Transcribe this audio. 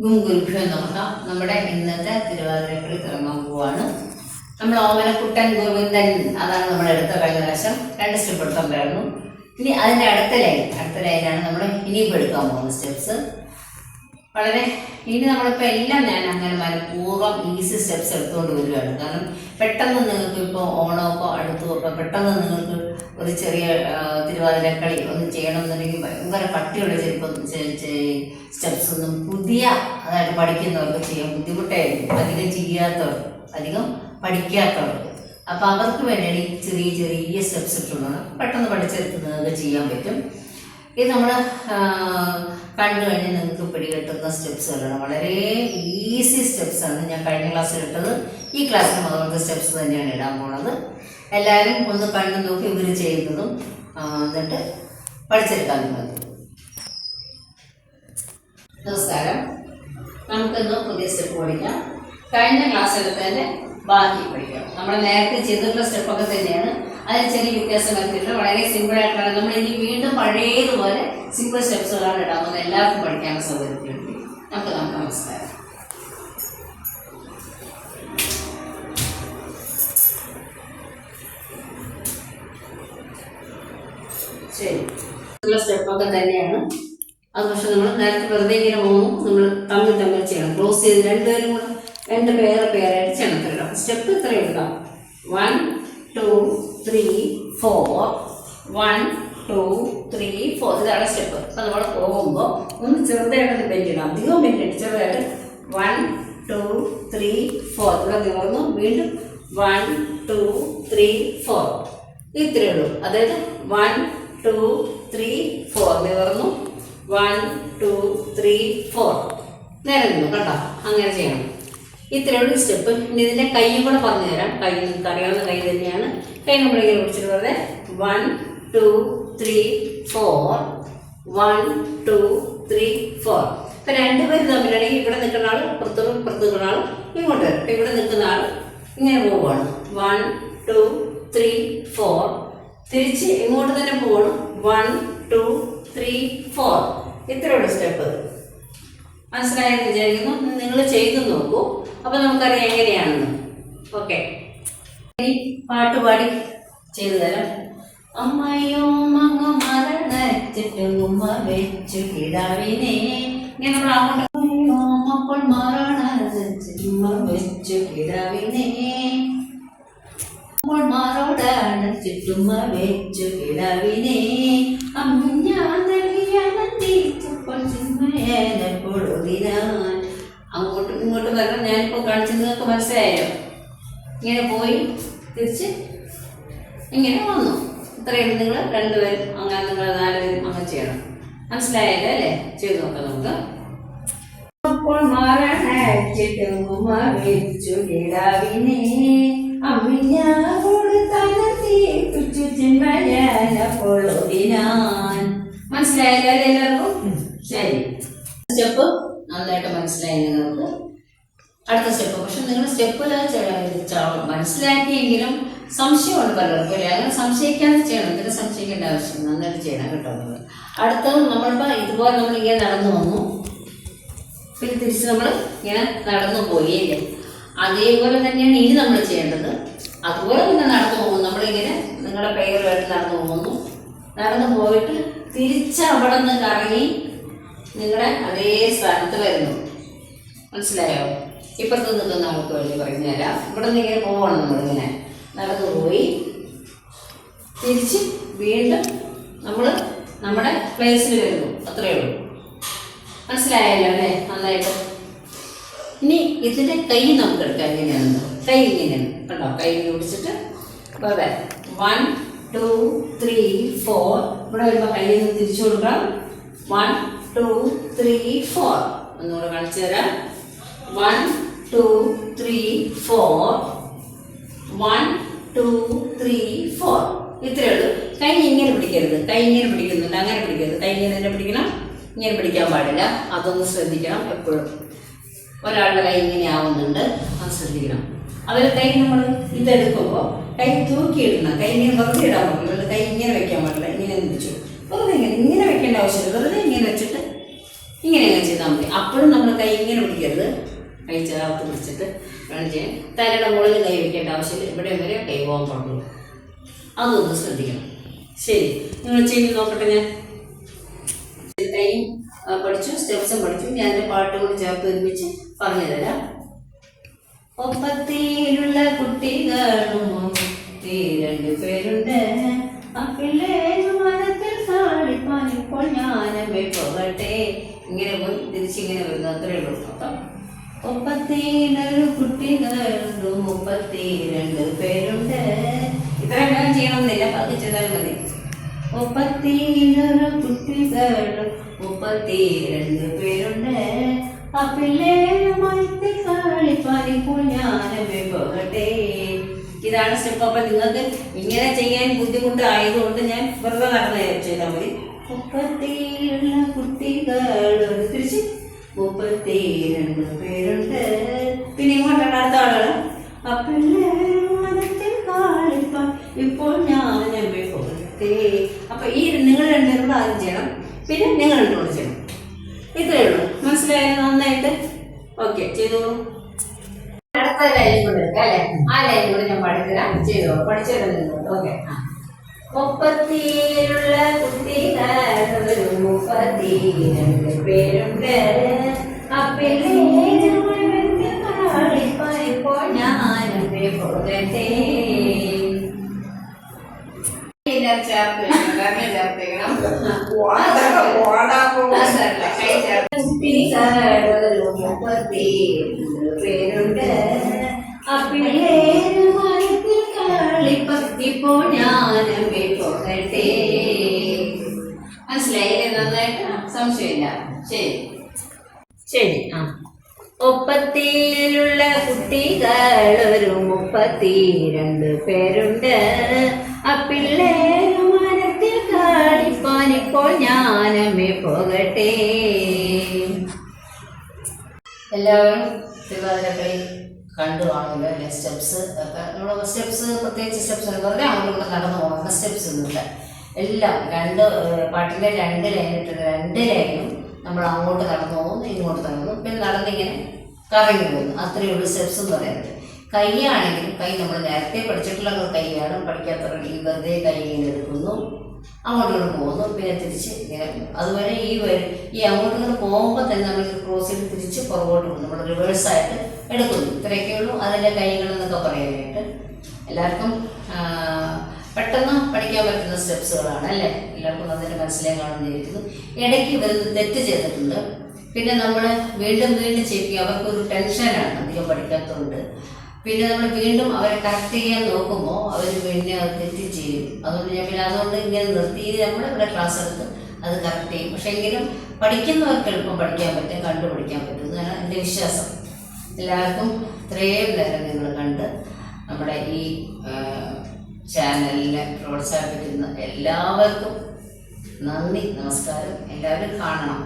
ഗുരുഭ്യോ നമഃ. നമ്മുടെ ഇന്നത്തെ തിരുവാതിരക്കളി തുടങ്ങാൻ പോവാണ്. നമ്മൾ ഓമനക്കുട്ടൻ ഗോവിന്ദൻ അതാണ് നമ്മുടെ അടുത്ത കഴിഞ്ഞ പ്രാവശ്യം 2 സ്റ്റെപ്പ് എടുത്തിട്ടുണ്ടായിരുന്നു. ഇനി അതിൻ്റെ അടുത്ത ലൈനാണ് നമ്മൾ ഇനിയിപ്പോൾ എടുക്കാൻ പോകുന്ന സ്റ്റെപ്സ്. വളരെ ഇനി നമ്മളിപ്പോൾ എല്ലാം ഞാൻ അങ്ങനെ മനഃപൂർവ്വം ഈസി സ്റ്റെപ്സ് എടുത്തുകൊണ്ട് വരികയാണ്. കാരണം പെട്ടെന്ന് നിങ്ങൾക്ക് ഇപ്പോൾ ഓണമൊക്കെ അടുത്തുമൊക്കെ പെട്ടെന്ന് നിങ്ങൾക്ക് ഒരു ചെറിയ തിരുവാതിരക്കളി ഒന്ന് ചെയ്യണമെന്നുണ്ടെങ്കിൽ ഭയങ്കര കട്ടിയുള്ള സ്റ്റെപ്സ് ഒന്നും പുതിയ അതായത് പഠിക്കുന്നവർക്ക് ചെയ്യാൻ ബുദ്ധിമുട്ടായിരിക്കും. അധികം ചെയ്യാത്തവർക്ക്, അധികം പഠിക്കാത്തവർക്ക്. അപ്പോൾ അവർക്ക് വേണ്ടി ചെറിയ ചെറിയ സ്റ്റെപ്സ് ഇട്ടുള്ളതാണ് പെട്ടെന്ന് പഠിച്ചെടുത്ത് നിങ്ങൾക്ക് ചെയ്യാൻ പറ്റും. ഇത് നമ്മൾ കണ്ടു കഴിഞ്ഞാൽ നിങ്ങൾക്ക് പിടികെട്ടുന്ന സ്റ്റെപ്സുകളാണ്. വളരെ ഈസി സ്റ്റെപ്സാണ്. ഞാൻ കഴിഞ്ഞ ക്ലാസ്സിൽ ഇട്ടത് ഈ ക്ലാസ്സിലും അതുപോലത്തെ സ്റ്റെപ്സ് തന്നെയാണ് ഇടാൻ പോണത്. എല്ലാവരും ഒന്ന് കണ്ടു നോക്കി ഇവർ ചെയ്യുന്നതും എന്നിട്ട് പഠിച്ചെടുക്കാൻ മതി. നമസ്കാരം. നമുക്കിന്ന് പുതിയ സ്റ്റെപ്പ് പഠിക്കാം. കഴിഞ്ഞ ക്ലാസ് എടുത്തതിൻ്റെ ബാക്കി പഠിക്കാം. നമ്മൾ നേരത്തെ ചെയ്തിട്ടുള്ള സ്റ്റെപ്പൊക്കെ തന്നെയാണ്. അതിന് ചെറിയ വ്യത്യാസം വരുത്തിയിട്ട് വളരെ സിമ്പിളായിട്ടാണ് നമ്മൾ ഇനി വീണ്ടും പഴയതുപോലെ സിമ്പിൾ സ്റ്റെപ്സുകളാണ് ഇടാൻ പോകുന്നത്. എല്ലാവർക്കും പഠിക്കാനുള്ള സൗകര്യത്തിന് വേണ്ടി നമുക്ക് നമസ്കാരം. ശരി, സ്റ്റെപ്പൊക്കെ തന്നെയാണ്. അത് പക്ഷെ നമ്മൾ നേരത്തെ വെറുതെ ഇങ്ങനെ പോകും. നമ്മൾ തമ്മിൽ ചെയ്യണം. ക്ലോസ് ചെയ്ത് രണ്ടുപേരും കൂടെ രണ്ട് പേരായിട്ട് ചെയ്യണം. സ്റ്റെപ്പ് ഇത്ര എടുക്കാം. 1 2 3 4 1 2 3 4 ഇതാണ് സ്റ്റെപ്പ്. അപ്പം നമ്മൾ പോകുമ്പോൾ ഒന്ന് ചെറുതായിട്ട് ബെൻഡ് ചെയ്യണം. അധികം ബെൻഡ് ഇട്ട് ചെറുതായിട്ട് 1 2 3 4 ഇവിടെ നിവർന്നു. വീണ്ടും 1 2 3 4 ഇത്രയേ ഉള്ളൂ. അതായത് 1 2 3 4 നിവർന്നു. 1 2 3 4 നേരെ നിന്നു. കണ്ടോ? അങ്ങനെ ചെയ്യണം. ഇത്രയുള്ള സ്റ്റെപ്പ്. ഇനി ഇതിൻ്റെ കൈയും കൂടെ പറഞ്ഞു തരാം. കൈ നിങ്ങൾക്ക് അറിയാവുന്ന കൈ തന്നെയാണ്. കൈ നമ്മളിങ്ങനെ പിടിച്ചിട്ട് വെറുതെ 1 2 3 4 1 2 3 4. ഇപ്പം രണ്ടുപേര് തമ്മിലാണെങ്കിൽ ഇവിടെ നിൽക്കുന്ന ആൾ പുറത്ത് നിൽക്കുന്ന ആൾ ഇങ്ങോട്ട് വരും. ഇപ്പം ഇവിടെ നിൽക്കുന്ന ആൾ ഇങ്ങനെ പോവുകയാണ്. 1 2 3 4 തിരിച്ച് ഇങ്ങോട്ട് തന്നെ പോകണം. 1 2 3 4 ഇത്രയുള്ള സ്റ്റെപ്പ്. മനസ്സിലായെന്ന് വിചാരിക്കുന്നു. നിങ്ങൾ ചെയ്തു നോക്കൂ. അപ്പം നമുക്കറിയാം എങ്ങനെയാണെന്ന്. ഓക്കെ, ഇനി പാട്ടുപാടി ചെയ്തു തരാം. അമ്മയോ മങ്ങ മരണച്ചിട്ടും ഉമ്മ വെച്ചു കിടാവിനെ. ഇങ്ങനെ നമ്മൾ അങ്ങോട്ട് അപ്പോൾ മരണ വെച്ചു കിടാവിനെ. അപ്പോൾ മാറോടാണ് ചുറ്റുമ്മ വെച്ചു കിടാവിനെ. അമ്മ അങ്ങോട്ടും ഇങ്ങോട്ടും വരണം. ഞാനിപ്പോൾ കാണിച്ചത് നിങ്ങൾക്ക് മനസ്സിലായോ? ഇങ്ങനെ പോയി തിരിച്ച് ഇങ്ങനെ വന്നു. ഇത്രയും നിങ്ങൾ രണ്ടുപേരും അങ്ങനെ നിങ്ങൾ 4 പേരും അങ്ങനെ ചെയ്യണം. മനസ്സിലായല്ലോ അല്ലേ? ചെയ്ത് നോക്കാം നമുക്ക്. അപ്പോൾ മാറാനായിട്ടുമ്മ വെച്ചു കിടാവിനെ. അമ്മിഞ്ഞോട് തലത്തിച്ചു ചിന്മയാനപ്പോഴൊതിനാൻ. മനസ്സിലായല്ലോ അല്ലേ എല്ലാവർക്കും? ശരി, സ്റ്റെപ്പ് നന്നായിട്ട് മനസ്സിലായി നിങ്ങൾക്ക്. അടുത്ത സ്റ്റെപ്പ്. പക്ഷെ നിങ്ങൾ സ്റ്റെപ്പ് മനസ്സിലാക്കിയെങ്കിലും സംശയമുണ്ട് പലർക്കും അല്ലേ? അങ്ങനെ സംശയിക്കാതെ ചെയ്യണം. ഇതിന് സംശയിക്കേണ്ട ആവശ്യം. നന്നായിട്ട് ചെയ്യണം കേട്ടോ നിങ്ങൾ. അടുത്തത് നമ്മളിപ്പോൾ ഇതുപോലെ നമ്മളിങ്ങനെ നടന്നു വന്നു. പിന്നെ തിരിച്ച് നമ്മൾ ഇങ്ങനെ നടന്നു പോയില്ലേ? അതേപോലെ തന്നെയാണ് ഇനി നമ്മൾ ചെയ്യേണ്ടത്. അതുപോലെ തന്നെ നടന്നു പോകുന്നു. നമ്മളിങ്ങനെ നിങ്ങളുടെ പേരുമായിട്ട് നടന്നു പോകുന്നു. നടന്നു പോയിട്ട് തിരിച്ച് അവിടെ നിന്ന് കറങ്ങി നിങ്ങളുടെ അതേ സ്ഥാനത്ത് വരുന്നു. മനസ്സിലായോ? ഇപ്പുറത്ത് നിൽക്കുന്ന നമുക്ക് വേണ്ടി പറഞ്ഞു തരാം. ഇവിടെ നിന്ന് ഇങ്ങനെ പോകണം. നമ്മളിങ്ങനെ നടന്നു പോയി തിരിച്ച് വീണ്ടും നമ്മൾ നമ്മുടെ പ്ലേസിൽ വരുന്നു. അത്രയേ ഉള്ളൂ. മനസ്സിലായല്ലോ അല്ലേ? നന്നായിട്ട്. ഇനി ഇതിൻ്റെ കൈ നമുക്ക് എടുക്കാം. എങ്ങനെയാണെന്ന് കൈ ഇങ്ങനെയാണ് കണ്ടോ? കൈ പിടിച്ചിട്ട് വെറുതെ 1 2 3 4 ഇവിടെ വരുമ്പോൾ കൈ നിന്ന് തിരിച്ചു കൊടുക്കാം. 1 2 3 4 ഒന്നുകൂടെ കാണിച്ചു തരാം. 1 2 3 4 1 2 3 4 ഇത്രയേ ഉള്ളൂ. കൈ ഇങ്ങനെ പിടിക്കരുത്. കൈ ഇങ്ങനെ പിടിക്കുന്നുണ്ട്. അങ്ങനെ പിടിക്കരുത്. കൈ ഇങ്ങനെ തന്നെ പിടിക്കണം. ഇങ്ങനെ പിടിക്കാൻ പാടില്ല. അതൊന്ന് ശ്രദ്ധിക്കണം എപ്പോഴും. ഒരാളുടെ കൈ ഇങ്ങനെ ആവുന്നുണ്ട്, അത് ശ്രദ്ധിക്കണം. അതുപോലെ കൈ നമ്മൾ ഇതെടുക്കുമ്പോൾ കൈ തൂക്കിയിടണം. കൈ ഇങ്ങനെ വെറുതെ ഇടാൻ പാടില്ല. കൈ ഇങ്ങനെ വെക്കാൻ പാടില്ല. ഇങ്ങനെ പിടിച്ചു വെറുതെ ഇങ്ങനെ വെക്കേണ്ട ആവശ്യമില്ല. വെറുതെ ഇങ്ങനെ വെച്ചിട്ട് ഇങ്ങനെ ഇങ്ങനെയൊക്കെ ചെയ്താൽ മതി. അപ്പോഴും നമ്മൾ കൈ ഇങ്ങനെ പിടിക്കരുത്, കൈ ചേർത്ത് പിടിച്ചിട്ട് വേണം ചെയ്യാൻ. തലയുടെ മുകളിൽ കൈ വയ്ക്കേണ്ട ആവശ്യമില്ല, ഇവിടെ വരെ കൈ പോകാൻ പാടുള്ളൂ. അതൊന്ന് ശ്രദ്ധിക്കണം. ശരി, നിങ്ങൾ ചെയ്ത് നോക്കട്ടെ. ഞാൻ കൈയും പഠിച്ചു, സ്റ്റെപ്സും പഠിച്ചു. ഞാൻ പാട്ട് കൂടി ചേർത്ത് ഒരുമിച്ച് പറഞ്ഞു തരാം. ഒപ്പത്തിലുള്ള കുട്ടികളും 2 പേരുണ്ട്, ആ പിള്ളേരും മരത്തിൽ കളിപ്പാൻ ഇപ്പോൾ ഞാനമ്മേ പോകട്ടെ. ഇങ്ങനെ പോയി തിരിച്ചിങ്ങനെ വരുന്നു, അത്രയേ ഉള്ളൂ. അപ്പം 37 കുട്ടികളും 32 പേരുണ്ട്. ഇത്രയും വേഗം ചെയ്യണമെന്നില്ല, പകുതി ചെയ്താലും മതി. 37 കുട്ടികളും 32 പേരുണ്ട്, ആ പിള്ളേരുമായി കളിപ്പാൻ ഇപ്പോൾ ഞാനമ്മേ പോകട്ടെ. ഇതാണ് സ്റ്റെപ്പ്. അപ്പം നിങ്ങൾക്ക് ഇങ്ങനെ ചെയ്യാൻ ബുദ്ധിമുട്ടായതുകൊണ്ട് ഞാൻ വെറുതെ നടന്ന് ചെയ്താൽ മതി. 37 കുട്ടികൾ തിരിച്ച് 32 പേരുണ്ട്. പിന്നെ ഇങ്ങോട്ടാണ് അടുത്ത ആളുകൾ. ആ പിള്ളേരുമായി കളിപ്പാൻ ഇപ്പോൾ ഞാനമ്മേ പോകട്ടെ. അപ്പൊ ഈ നിങ്ങൾ രണ്ടുപേരും കൂടെ ആദ്യം ചെയ്യണം, പിന്നെ നിങ്ങൾ രണ്ടുകൂടെ ചെയ്യണം. ഇത്രയേ ഉള്ളൂ. മനസ്സിലായാലും നന്നായിട്ട്. ഓക്കെ, ചെയ്തോളൂ. അടുത്ത ലൈനും കൂടെ എടുക്കാം അല്ലെ? ആ ലൈനും കൂടെ ഞാൻ പഠിത്തരാം, ചെയ്തോളൂ. പഠിച്ചിട്ട് നിന്നോളൂ. ഓക്കെ. 37 കുട്ടികൾ 32 പേരുണ്ട്, ഇപ്പോൾ ഞാനമ്മേ പോകട്ടെ. പേരുണ്ട്, ഇപ്പോൾ ഞാനമ്മേ പോകട്ടെ. മനസ്സിലായില്ലേ? നന്നായിട്ട്, സംശയമില്ല. ശരി ശരി. 37 കുട്ടികൾ 32 പേരുണ്ട്, ആ പിള്ളേര് മരത്തിൽ കളിപ്പാൻ ഇപ്പോൾ ഞാനമ്മേ പോകട്ടെ. എല്ലാവരും തിരുവാതിരക്കളി കണ്ടു കാണുമല്ലോ അല്ലെ? സ്റ്റെപ്സ് ഒക്കെ നമ്മൾ സ്റ്റെപ്സ് പ്രത്യേകിച്ച് സ്റ്റെപ്സ് വെറുതെ അങ്ങോട്ടും കൂടെ നടന്നു പോകുന്ന സ്റ്റെപ്സ് ഒന്നുമില്ല. എല്ലാം പാട്ടിൻ്റെ 2 ലൈൻ ഇട്ടിട്ട് 2 ലൈനും നമ്മൾ അങ്ങോട്ട് നടന്നു പോകുന്നു, ഇങ്ങോട്ട് നടന്നു, പിന്നെ നടന്നിങ്ങനെ കറങ്ങി പോകുന്നു. അത്രയേ ഉള്ളൂ സ്റ്റെപ്സ് എന്ന് പറയുന്നത്. കൈയാണെങ്കിലും കൈ നമ്മൾ നേരത്തെ പഠിച്ചിട്ടുള്ള കൈയാണ്, പഠിക്കാത്തവർ ഈ വെറുതെ കൈ ഇങ്ങനെ എടുക്കുന്നു, അങ്ങോട്ടും ഇങ്ങോട്ട് പോകുന്നു, പിന്നെ തിരിച്ച് ഇങ്ങനെ. അതുപോലെ ഈ അങ്ങോട്ടും ഇങ്ങോട്ട് പോകുമ്പോൾ തന്നെ നമ്മൾ ക്രോസ് ചെയ്ത് തിരിച്ച് പുറകോട്ട് പോകും, നമ്മൾ റിവേഴ്സായിട്ട് എടുക്കുന്നു. ഇത്രയൊക്കെ ഉള്ളൂ അതിൻ്റെ കൈകളെന്നൊക്കെ പറയാനായിട്ട്. എല്ലാവർക്കും പെട്ടെന്ന് പഠിക്കാൻ പറ്റുന്ന സ്റ്റെപ്സുകളാണ് അല്ലേ? എല്ലാവർക്കും അതിന് മനസ്സിലായി കാണുന്നിരിക്കുന്നു. ഇടയ്ക്ക് വരുന്ന തെറ്റ് ചെയ്തിട്ടുണ്ട്, പിന്നെ നമ്മൾ വീണ്ടും ചെയ്യിപ്പിക്കുക. അവർക്കൊരു ടെൻഷനാണ് അധികം പഠിക്കാത്തതുകൊണ്ട്. പിന്നെ നമ്മൾ വീണ്ടും അവരെ കറക്റ്റ് ചെയ്യാൻ നോക്കുമ്പോൾ അവർ പിന്നെ അത് തെറ്റ് ചെയ്യും. അതുകൊണ്ട് ഇങ്ങനെ നിർത്തി നമ്മളിവിടെ ക്ലാസ് എടുത്ത് അത് കറക്റ്റ് ചെയ്യും. പക്ഷേ എങ്കിലും പഠിക്കുന്നവർക്ക് എളുപ്പം പഠിക്കാൻ പറ്റും, കണ്ടുപിടിക്കാൻ പറ്റും എന്നാണ് എൻ്റെ വിശ്വാസം. എല്ലാവർക്കും ഇത്രയും നേരം നിങ്ങൾ കണ്ട് നമ്മുടെ ഈ ചാനലിനെ പ്രോത്സാഹിപ്പിക്കുന്ന എല്ലാവർക്കും നന്ദി, നമസ്കാരം. എല്ലാവരും കാണണം.